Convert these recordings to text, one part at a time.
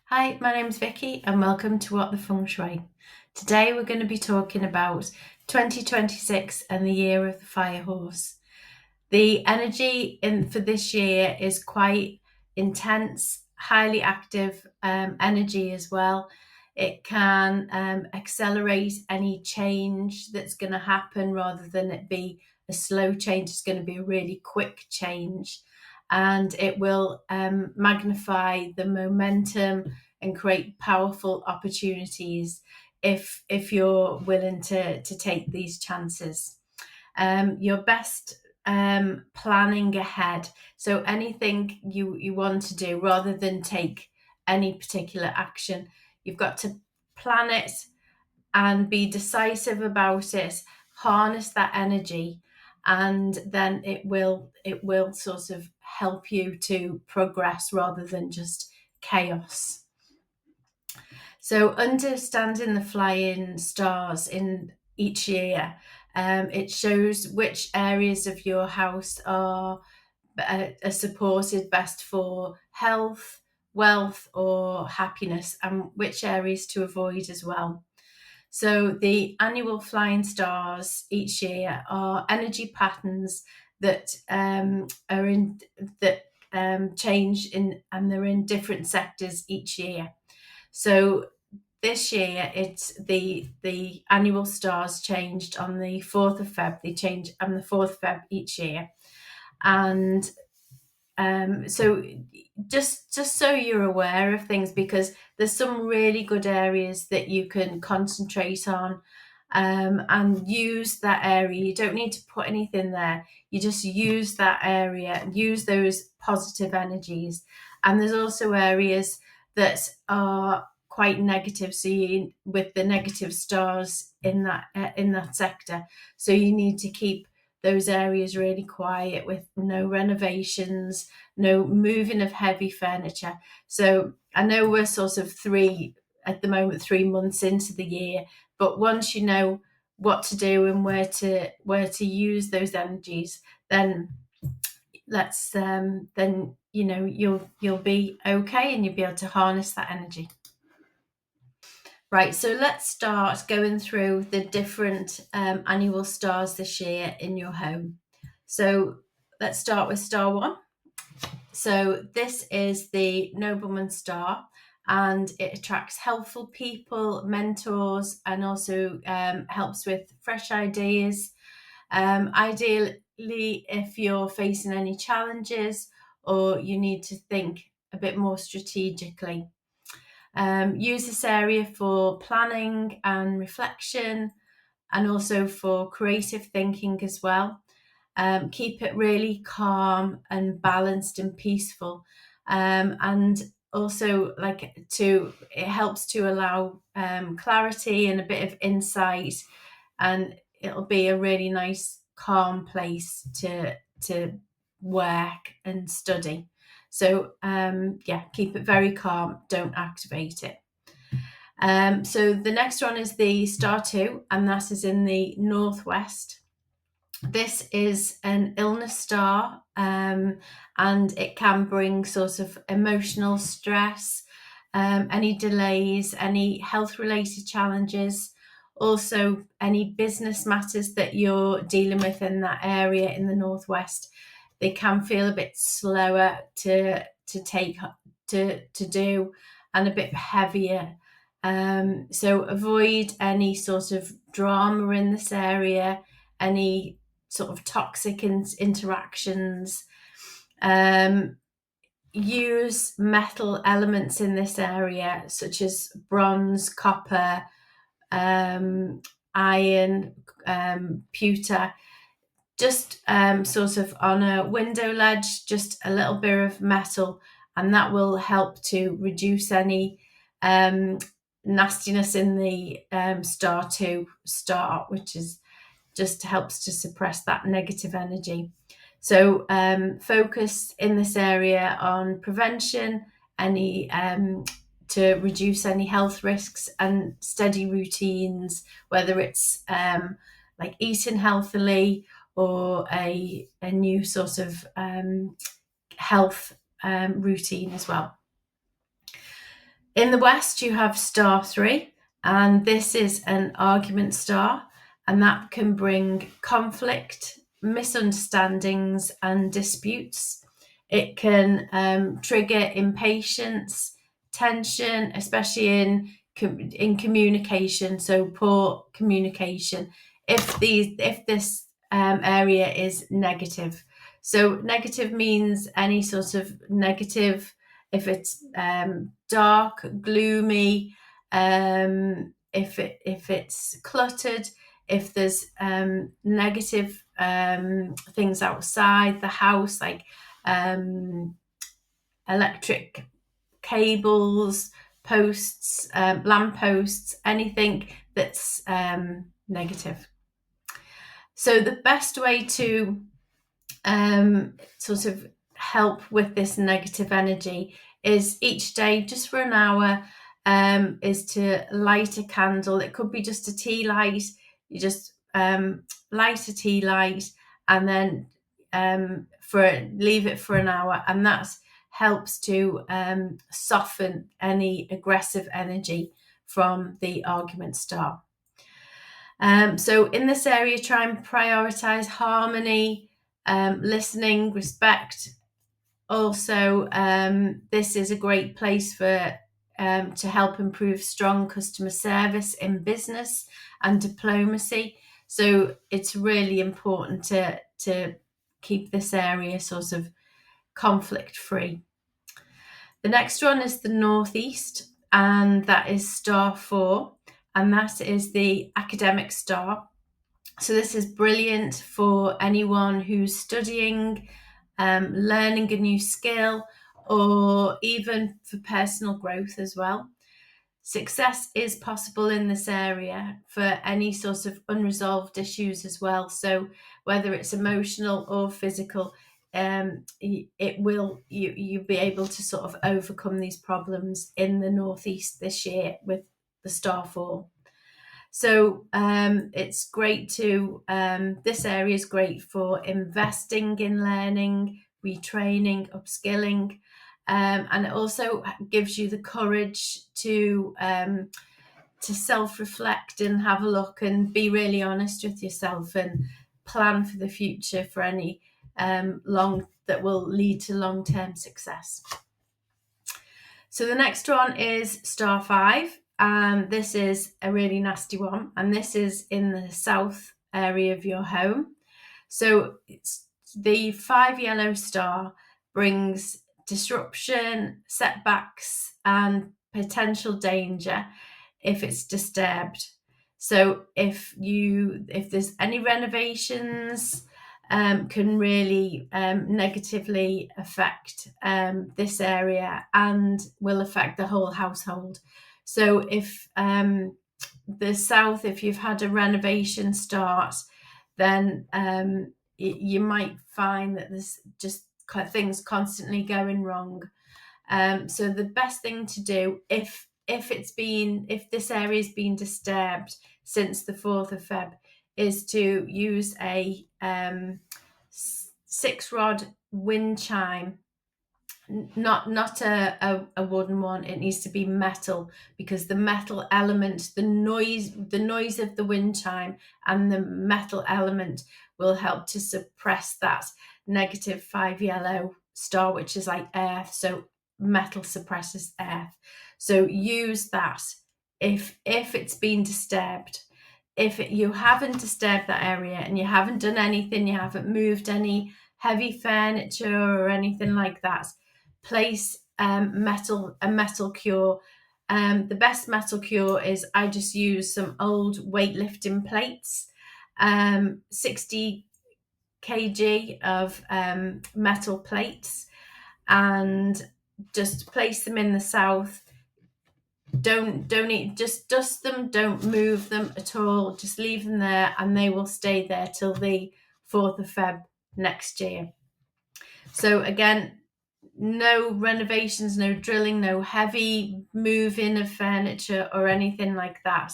Hi, my name's Vicky and welcome to What the Feng Shui. Today we're going to be talking about 2026 and the year of the fire horse. The energy for this year is quite intense, highly active energy as well. It can accelerate any change that's going to happen rather than it be a slow change. It's going to be a really quick change, and it will magnify the momentum and create powerful opportunities if you're willing to take these chances. Your best planning ahead. So anything you want to do, rather than take any particular action, you've got to plan it and be decisive about it. Harness that energy, and then it will sort of help you to progress rather than just chaos. So understanding the flying stars in each year, it shows which areas of your house are supported best for health, wealth, or happiness, and which areas to avoid as well. So the annual flying stars each year are energy patterns that are in that change in, and they're in different sectors each year. So this year it's the annual stars changed on the 4th of Feb. They change on the 4th of Feb each year, and so just so you're aware of things, because there's some really good areas that you can concentrate on, and use that area. You don't need to put anything there. You just use that area, use those positive energies. And there's also areas that are quite negative. So you, with the negative stars in that sector, so you need to keep those areas really quiet, with no renovations, no moving of heavy furniture. So I know we're sort of at the moment 3 months into the year, but once you know what to do and where to use those energies, then then you'll be okay, and you'll be able to harness that energy. Right, so let's start going through the different annual stars this year in your home. So let's start with star one. So this is the nobleman star, and it attracts helpful people, mentors, and also helps with fresh ideas. Ideally, if you're facing any challenges or you need to think a bit more strategically. Use this area for planning and reflection, and also for creative thinking as well. Keep it really calm and balanced and peaceful, and also it helps to allow clarity and a bit of insight, and it'll be a really nice calm place to work and study. So yeah, keep it very calm, don't activate it. So the next one is the star two, and that is in the northwest. This is an illness star, and it can bring sort of emotional stress, any delays, any health related challenges, also any business matters that you're dealing with in that area in the northwest. They can feel a bit slower to take to do, and a bit heavier. So avoid any sort of drama in this area, any sort of toxic interactions. Use metal elements in this area, such as bronze, copper, iron, pewter. Just sort of on a window ledge, just a little bit of metal, and that will help to reduce any nastiness in the star two star, which is just helps to suppress that negative energy. So focus in this area on prevention, any to reduce any health risks, and steady routines, whether it's like eating healthily, or a new sort of health routine as well. In the West, you have star 3, and this is an argument star, and that can bring conflict, misunderstandings, and disputes. It can trigger impatience, tension, especially in communication, so poor communication. If this area is negative, so negative means any sort of negative. If it's dark, gloomy, if it's cluttered, if there's negative things outside the house, like electric cables, posts, lamp posts, anything that's negative. So the best way to sort of help with this negative energy is each day, just for an hour, is to light a candle. It could be just a tea light. You just light a tea light and then leave it for an hour, and that helps to soften any aggressive energy from the argument star. So in this area, try and prioritize harmony, listening, respect. Also, this is a great place for to help improve strong customer service in business and diplomacy. So it's really important to keep this area sort of conflict free. The next one is the Northeast, and that is star 4, and that is the academic star. So this is brilliant for anyone who's studying, learning a new skill, or even for personal growth as well. Success is possible in this area for any sort of unresolved issues as well. So whether it's emotional or physical, you'll be able to sort of overcome these problems in the Northeast this year with the star 4. So it's great to, this area is great for investing in learning, retraining, upskilling, and it also gives you the courage to self-reflect and have a look and be really honest with yourself and plan for the future for any that will lead to long-term success. So the next one is star 5. This is a really nasty one, and this is in the south area of your home. So the 5 yellow star brings disruption, setbacks, and potential danger if it's disturbed. So if there's any renovations, can really negatively affect this area and will affect the whole household. So if the south, if you've had a renovation start, then you might find that there's just things constantly going wrong. So the best thing to do, if this area's been disturbed since the 4th of Feb, is to use a 6-rod wind chime. Not a wooden one. It needs to be metal, because the metal element, the noise of the wind chime and the metal element will help to suppress that negative 5 yellow star, which is like earth. So metal suppresses earth. So use that if it's been disturbed. If you haven't disturbed that area and you haven't done anything, you haven't moved any heavy furniture or anything like that, place a metal cure. The best metal cure is, I just use some old weightlifting plates, 60 kg of metal plates, and just place them in the south. Don't just dust them, don't move them at all, just leave them there, and they will stay there till the 4th of Feb next year. So again, no renovations, no drilling, no heavy moving of furniture or anything like that.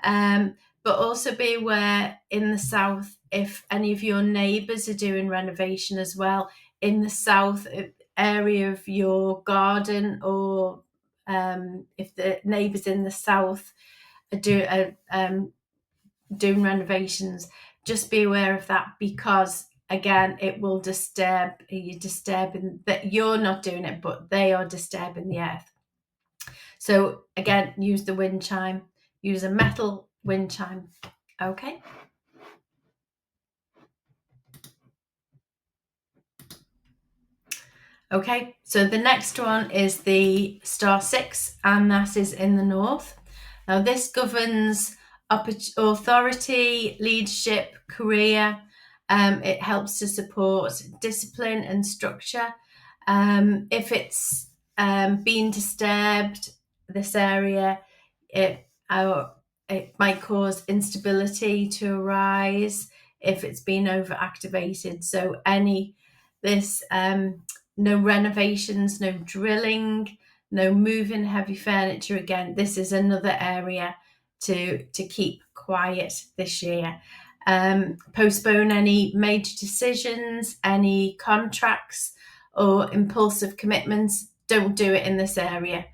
But also be aware in the south, if any of your neighbours are doing renovation as well, in the south area of your garden or if the neighbours in the south are doing renovations, just be aware of that, because again, it will disturb you, disturbing that you're not doing it, but they are disturbing the earth. So again, use the wind chime, use a metal wind chime. Okay. Okay, so the next one is the star 6, and that is in the north. Now this governs authority, leadership, career. It helps to support discipline and structure. If it's being disturbed, this area, it might cause instability to arise if it's been overactivated. So no renovations, no drilling, no moving heavy furniture. Again, this is another area to keep quiet this year. Postpone any major decisions, any contracts or impulsive commitments. Don't do it in this area.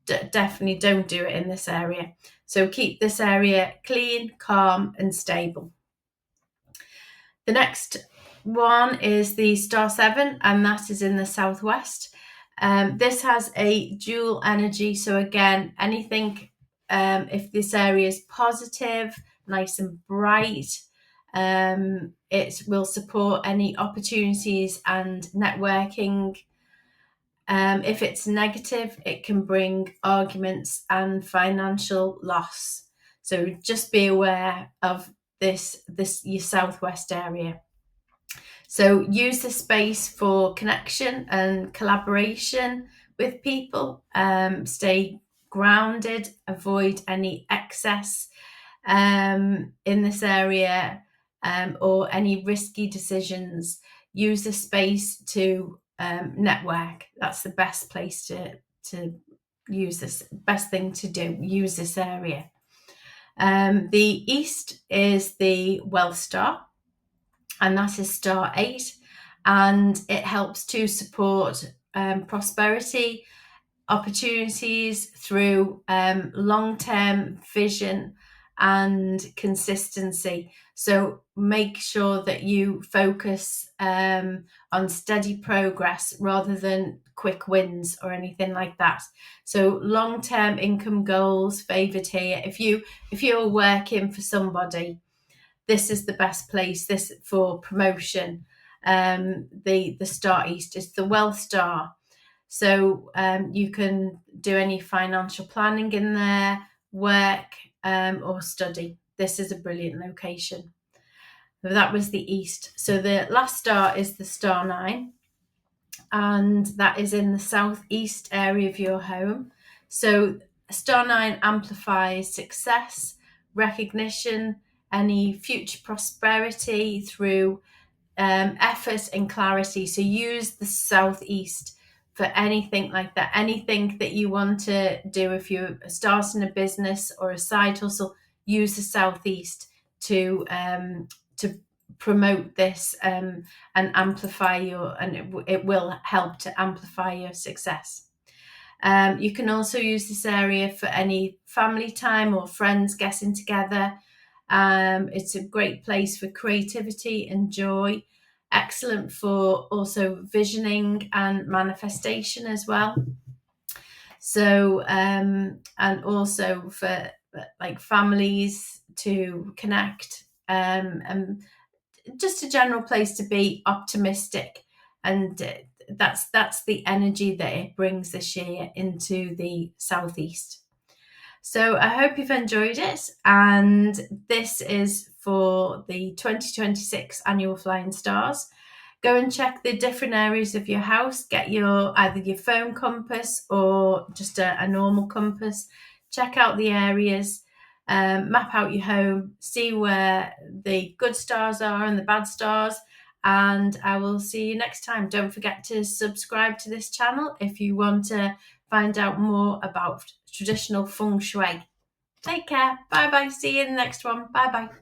Definitely don't do it in this area. So keep this area clean, calm and stable. The next one is the star 7, and that is in the southwest. This has a dual energy. So again, anything, if this area is positive, nice and bright, it will support any opportunities and networking. If it's negative, it can bring arguments and financial loss. So just be aware of this your southwest area. So use the space for connection and collaboration with people. Stay grounded, avoid any excess in this area, or any risky decisions. Use the space to network. That's the best place to use this, best thing to do, use this area. The east is the wealth star, and that is star 8, and it helps to support prosperity, opportunities through long-term vision and consistency. So make sure that you focus on steady progress rather than quick wins or anything like that. So long-term income goals favored here. If you're working for somebody, this is the best place this for promotion. The star east is the wealth star. So you can do any financial planning in there, work or study. This is a brilliant location. So that was the east. So the last star is the star 9, and that is in the southeast area of your home. So star 9 amplifies success, recognition, any future prosperity through effort and clarity. So use the southeast for anything like that, anything that you want to do. If you're starting a business or a side hustle, use the southeast to promote this and amplify it will help to amplify your success. You can also use this area for any family time or friends getting together. It's a great place for creativity and joy. Excellent for also visioning and manifestation as well. So and also for like families to connect, and just a general place to be optimistic, and that's the energy that it brings this year into the southeast. So I hope you've enjoyed it, and this is for the 2026 annual Flying Stars. Go and check the different areas of your house. Get either your phone compass or just a normal compass. Check out the areas, map out your home, see where the good stars are and the bad stars, and I will see you next time. Don't forget to subscribe to this channel if you want to find out more about traditional Feng Shui. Take care. Bye bye. See you in the next one. Bye bye.